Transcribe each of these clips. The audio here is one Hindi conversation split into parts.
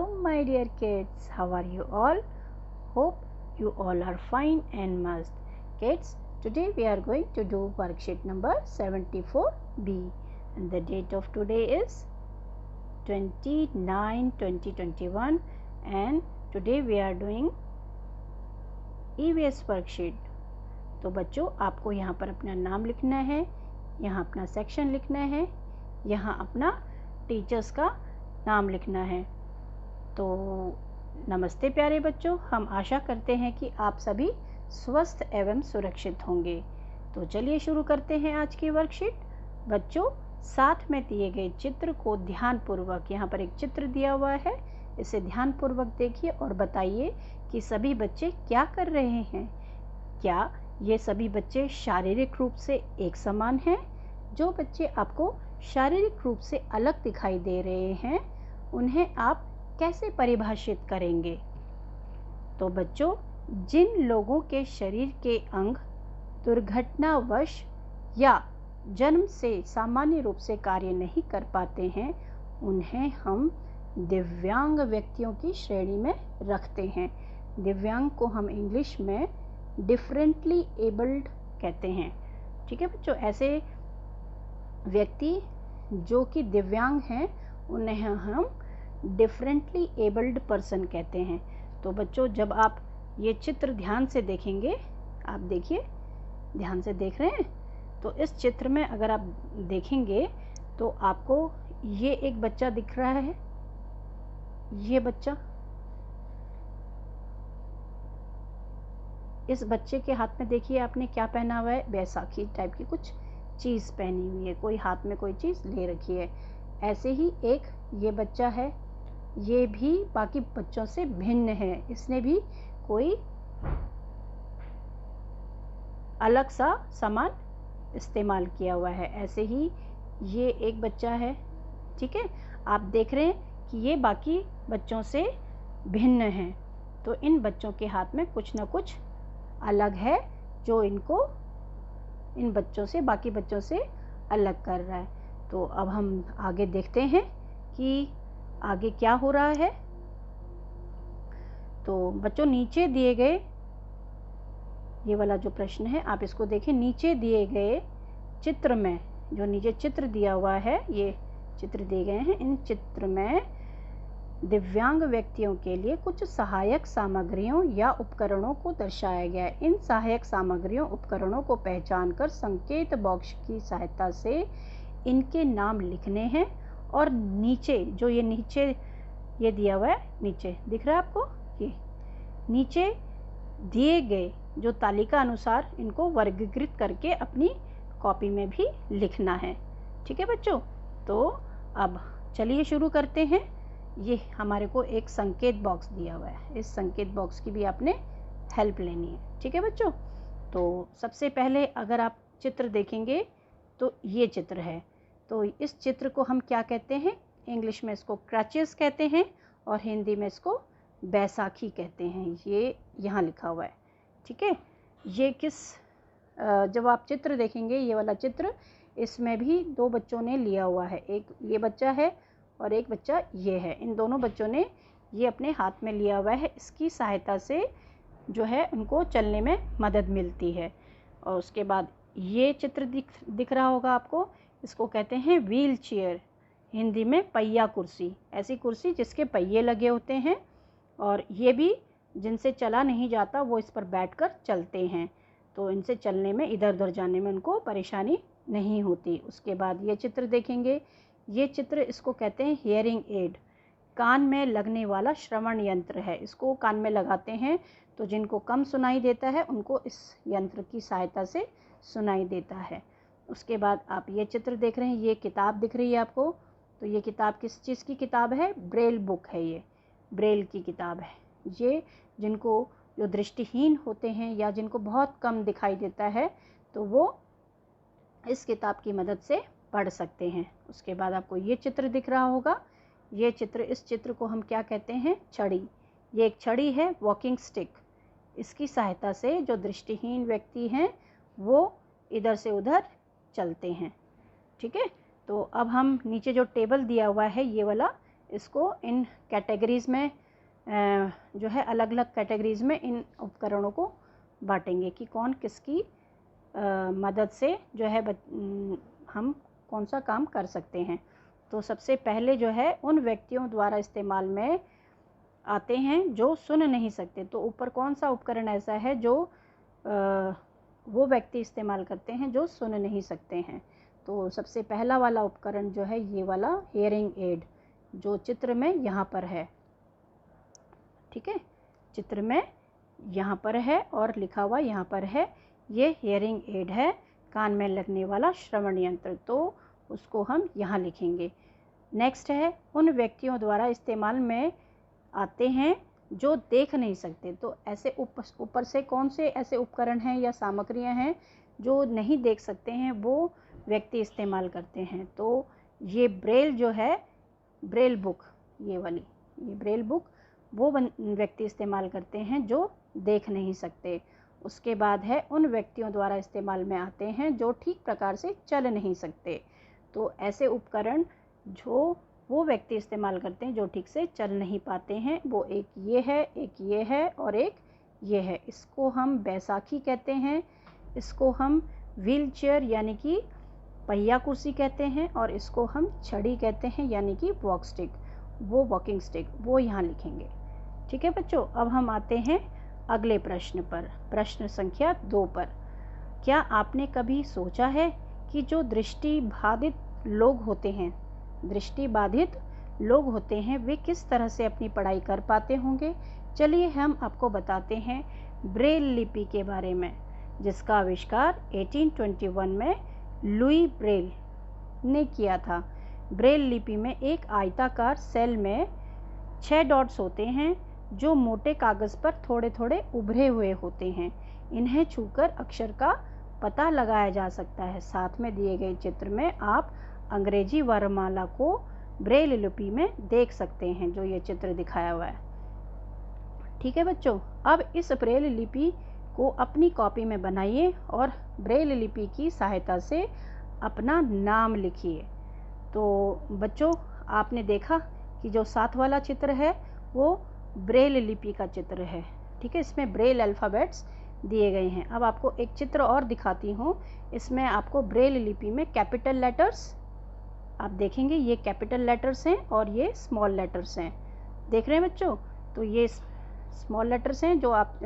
my dear kids, how are you all? Hope you all are fine and must. Kids, today we are going to do worksheet number 74B and the date of today is 29/2021 and today we are doing EVS worksheet. तो बच्चों आपको यहाँ पर अपना नाम लिखना है, यहाँ अपना सेक्शन लिखना है, यहाँ अपना टीचर्स का नाम लिखना है। तो नमस्ते प्यारे बच्चों, हम आशा करते हैं कि आप सभी स्वस्थ एवं सुरक्षित होंगे। तो चलिए शुरू करते हैं आज की वर्कशीट। बच्चों साथ में दिए गए चित्र को ध्यानपूर्वक, यहाँ पर एक चित्र दिया हुआ है, इसे ध्यानपूर्वक देखिए और बताइए कि सभी बच्चे क्या कर रहे हैं। क्या ये सभी बच्चे शारीरिक रूप से एक समान हैं? जो बच्चे आपको शारीरिक रूप से अलग दिखाई दे रहे हैं उन्हें आप कैसे परिभाषित करेंगे? तो बच्चों जिन लोगों के शरीर के अंग दुर्घटनावश या जन्म से सामान्य रूप से कार्य नहीं कर पाते हैं उन्हें हम दिव्यांग व्यक्तियों की श्रेणी में रखते हैं। दिव्यांग को हम इंग्लिश में डिफरेंटली एबल्ड कहते हैं। ठीक है बच्चों, ऐसे व्यक्ति जो कि दिव्यांग हैं उन्हें हम डिफरेंटली एबल्ड पर्सन कहते हैं। तो बच्चों जब आप ये चित्र ध्यान से देखेंगे, आप देखिए ध्यान से देख रहे हैं, तो इस चित्र में अगर आप देखेंगे तो आपको ये एक बच्चा दिख रहा है। ये बच्चा, इस बच्चे के हाथ में देखिए आपने क्या पहना हुआ है, बैसाखी टाइप की कुछ चीज़ पहनी हुई है, कोई हाथ में कोई चीज़ ले रखी है। ऐसे ही एक ये बच्चा है, ये भी बाकी बच्चों से भिन्न है, इसने भी कोई अलग सा सामान इस्तेमाल किया हुआ है। ऐसे ही ये एक बच्चा है, ठीक है, आप देख रहे हैं कि ये बाकी बच्चों से भिन्न हैं। तो इन बच्चों के हाथ में कुछ ना कुछ अलग है जो इनको इन बच्चों से, बाकी बच्चों से अलग कर रहा है। तो अब हम आगे देखते हैं कि आगे क्या हो रहा है। तो बच्चों नीचे दिए गए ये वाला जो प्रश्न है आप इसको देखें। नीचे दिए गए चित्र में, जो नीचे चित्र दिया हुआ है, ये चित्र दिए गए हैं, इन चित्र में दिव्यांग व्यक्तियों के लिए कुछ सहायक सामग्रियों या उपकरणों को दर्शाया गया है। इन सहायक सामग्रियों उपकरणों को पहचानकर संकेत बॉक्स की सहायता से इनके नाम लिखने हैं और नीचे जो ये नीचे ये दिया हुआ है, नीचे दिख रहा है आपको, ये नीचे दिए गए जो तालिका अनुसार इनको वर्गीकृत करके अपनी कॉपी में भी लिखना है। ठीक है बच्चों, तो अब चलिए शुरू करते हैं। ये हमारे को एक संकेत बॉक्स दिया हुआ है, इस संकेत बॉक्स की भी आपने हेल्प लेनी है। ठीक है बच्चों, तो सबसे पहले अगर आप चित्र देखेंगे तो ये चित्र है। तो इस चित्र को हम क्या कहते हैं? इंग्लिश में इसको क्रचेस कहते हैं और हिंदी में इसको बैसाखी कहते हैं। ये यहाँ लिखा हुआ है, ठीक है। ये किस जब आप चित्र देखेंगे, ये वाला चित्र, इसमें भी दो बच्चों ने लिया हुआ है, एक ये बच्चा है और एक बच्चा ये है। इन दोनों बच्चों ने ये अपने हाथ में लिया हुआ है, इसकी सहायता से जो है उनको चलने में मदद मिलती है। और उसके बाद ये चित्र दिख रहा होगा आपको, इसको कहते हैं व्हील चेयर, हिंदी में पहिया कुर्सी। ऐसी कुर्सी जिसके पहिए लगे होते हैं और ये भी जिनसे चला नहीं जाता वो इस पर बैठकर चलते हैं, तो इनसे चलने में, इधर उधर जाने में उनको परेशानी नहीं होती। उसके बाद ये चित्र देखेंगे, ये चित्र इसको कहते हैं हियरिंग एड, कान में लगने वाला श्रवण यंत्र है। इसको कान में लगाते हैं तो जिनको कम सुनाई देता है उनको इस यंत्र की सहायता से सुनाई देता है। उसके बाद आप ये चित्र देख रहे हैं, ये किताब दिख रही है आपको। तो ये किताब किस चीज़ की किताब है? ब्रेल बुक है, ये ब्रेल की किताब है। ये जिनको जो दृष्टिहीन होते हैं या जिनको बहुत कम दिखाई देता है तो वो इस किताब की मदद से पढ़ सकते हैं। उसके बाद आपको ये चित्र दिख रहा होगा, ये चित्र, इस चित्र को हम क्या कहते हैं? छड़ी। ये एक छड़ी है, वॉकिंग स्टिक। इसकी सहायता से जो दृष्टिहीन व्यक्ति हैं वो इधर से उधर चलते हैं। ठीक है, तो अब हम नीचे जो टेबल दिया हुआ है ये वाला, इसको इन कैटेगरीज़ में जो है अलग अलग कैटेगरीज़ में इन उपकरणों को बांटेंगे कि कौन किसकी मदद से जो है हम कौन सा काम कर सकते हैं। तो सबसे पहले जो है उन व्यक्तियों द्वारा इस्तेमाल में आते हैं जो सुन नहीं सकते। तो ऊपर कौन सा उपकरण ऐसा है जो वो व्यक्ति इस्तेमाल करते हैं जो सुन नहीं सकते हैं। तो सबसे पहला वाला उपकरण जो है ये वाला हियरिंग एड, जो चित्र में यहाँ पर है, ठीक है, चित्र में यहाँ पर है और लिखा हुआ यहाँ पर है, ये हियरिंग एड है, कान में लगने वाला श्रवण यंत्र। तो उसको हम यहाँ लिखेंगे। नेक्स्ट है उन व्यक्तियों द्वारा इस्तेमाल में आते हैं जो देख नहीं सकते। तो ऐसे ऊपर से कौन से ऐसे उपकरण हैं या सामग्रियां हैं जो नहीं देख सकते हैं, वो व्यक्ति इस्तेमाल करते हैं। तो ये ब्रेल जो है, ब्रेल बुक, ये वाली, ये ब्रेल बुक वो व्यक्ति इस्तेमाल करते हैं जो देख नहीं सकते। उसके बाद है उन व्यक्तियों द्वारा इस्तेमाल में आते हैं जो ठीक प्रकार से चल नहीं सकते। तो ऐसे उपकरण जो वो व्यक्ति इस्तेमाल करते हैं जो ठीक से चल नहीं पाते हैं, वो एक ये है, एक ये है और एक ये है। इसको हम बैसाखी कहते हैं, इसको हम व्हील चेयर यानी कि पहिया कुर्सी कहते हैं, और इसको हम छड़ी कहते हैं यानी कि वॉक स्टिक, वो वॉकिंग स्टिक, वो यहाँ लिखेंगे। ठीक है बच्चों, अब हम आते हैं अगले प्रश्न पर, प्रश्न संख्या 2 पर। क्या आपने कभी सोचा है कि जो दृष्टिबाधित लोग होते हैं, दृष्टिबाधित लोग होते हैं, वे किस तरह से अपनी पढ़ाई कर पाते होंगे? चलिए हम आपको बताते हैं ब्रेल लिपि के बारे में, जिसका आविष्कार 1821 में लुई ब्रेल ने किया था। ब्रेल लिपि में एक आयताकार सेल में 6 डॉट्स होते हैं जो मोटे कागज़ पर थोड़े थोड़े उभरे हुए होते हैं। इन्हें छूकर अक्षर का पता लगाया जा सकता है। साथ में दिए गए चित्र में आप अंग्रेजी वर्णमाला को ब्रेल लिपि में देख सकते हैं, जो ये चित्र दिखाया हुआ है। ठीक है बच्चों, अब इस ब्रेल लिपि को अपनी कॉपी में बनाइए और ब्रेल लिपि की सहायता से अपना नाम लिखिए। तो बच्चों, आपने देखा कि जो 7 वाला चित्र है वो ब्रेल लिपि का चित्र है। ठीक है, इसमें ब्रेल अल्फ़ाबेट्स दिए गए हैं। अब आपको एक चित्र और दिखाती हूँ। इसमें आपको ब्रेल लिपि में कैपिटल लेटर्स आप देखेंगे, ये कैपिटल लेटर्स हैं और ये स्मॉल लेटर्स हैं। देख रहे हैं बच्चों? तो ये स्मॉल लेटर्स हैं जो आप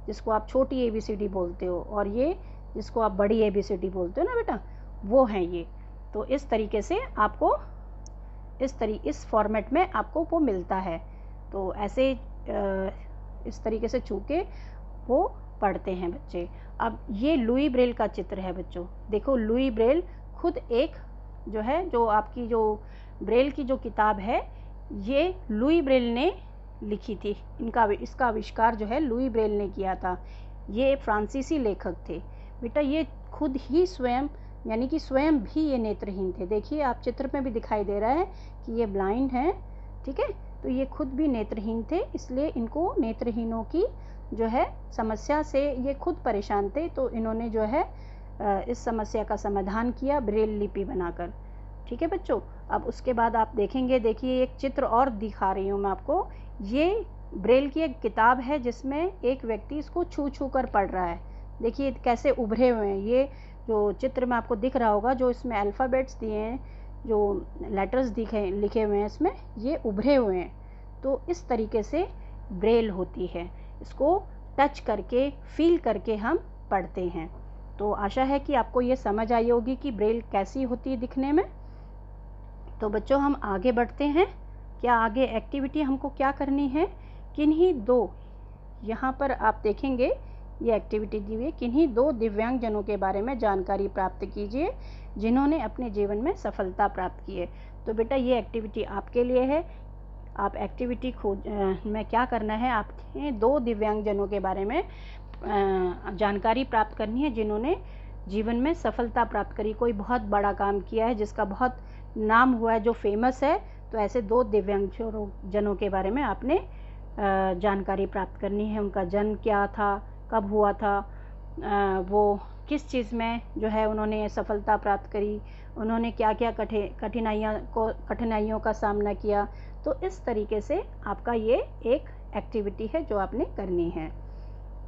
जिसको आप छोटी ABCD बोलते हो, और ये जिसको आप बड़ी ABCD बोलते हो ना बेटा, वो हैं ये। तो इस तरीके से आपको इस फॉर्मेट में आपको वो मिलता है। तो ऐसे इस तरीके से छू के वो पढ़ते हैं बच्चे। अब ये लुई ब्रेल का चित्र है बच्चों। देखो, लुई ब्रेल खुद एक जो है, जो आपकी जो ब्रेल की जो किताब है, ये लुई ब्रेल ने लिखी थी। इसका आविष्कार जो है लुई ब्रेल ने किया था। ये फ्रांसीसी लेखक थे बेटा। ये खुद ही स्वयं यानी कि स्वयं भी ये नेत्रहीन थे। देखिए, आप चित्र में भी दिखाई दे रहा है कि ये ब्लाइंड हैं। ठीक है, तो ये खुद भी नेत्रहीन थे, इसलिए इनको नेत्रहीनों की जो है समस्या से ये खुद परेशान थे। तो इन्होंने जो है इस समस्या का समाधान किया ब्रेल लिपि बनाकर। ठीक है बच्चों, अब उसके बाद आप देखेंगे, देखिए एक चित्र और दिखा रही हूँ मैं आपको। ये ब्रेल की एक किताब है जिसमें एक व्यक्ति इसको छू छू कर पढ़ रहा है। देखिए कैसे उभरे हुए हैं। ये जो चित्र में आपको दिख रहा होगा, जो इसमें अल्फ़ाबेट्स दिए हैं, जो लेटर्स लिखे हुए हैं, इसमें ये उभरे हुए हैं। तो इस तरीके से ब्रेल होती है। इसको टच करके, फील करके हम पढ़ते हैं। तो आशा है कि आपको ये समझ आई होगी कि ब्रेल कैसी होती है दिखने में। तो बच्चों, हम आगे बढ़ते हैं। क्या आगे एक्टिविटी हमको क्या करनी है? किन्हीं 2, यहाँ पर आप देखेंगे ये एक्टिविटी दी हुई है, किन्हीं 2 दिव्यांगजनों के बारे में जानकारी प्राप्त कीजिए जिन्होंने अपने जीवन में सफलता प्राप्त की है। तो बेटा, ये एक्टिविटी आपके लिए है। आप एक्टिविटी में क्या करना है, आपने 2 दिव्यांगजनों के बारे में जानकारी प्राप्त करनी है जिन्होंने जीवन में सफलता प्राप्त करी, कोई बहुत बड़ा काम किया है जिसका बहुत नाम हुआ है, जो फेमस है। तो ऐसे 2 दिव्यांगजनों के बारे में आपने जानकारी प्राप्त करनी है। उनका जन्म क्या था, कब हुआ था, वो किस चीज़ में जो है उन्होंने सफलता प्राप्त करी, उन्होंने क्या क्या कठिनाइयों का सामना किया। तो इस तरीके से आपका ये एक एक्टिविटी है जो आपने करनी है।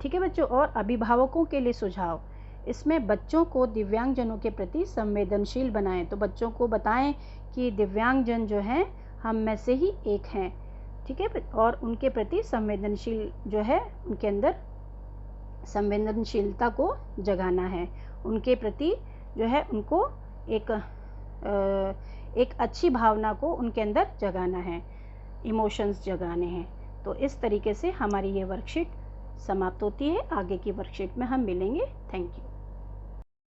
ठीक है बच्चों। और अभिभावकों के लिए सुझाव, इसमें बच्चों को दिव्यांगजनों के प्रति संवेदनशील बनाएं। तो बच्चों को बताएं कि दिव्यांगजन जो हैं हम में से ही एक हैं। ठीक है। और उनके प्रति संवेदनशील जो है, उनके अंदर संवेदनशीलता को जगाना है। उनके प्रति जो है उनको एक अच्छी भावना को उनके अंदर जगाना है, इमोशंस जगाने हैं। तो इस तरीके से हमारी ये वर्कशीट समाप्त होती है। आगे की वर्कशीट में हम मिलेंगे। Thank you.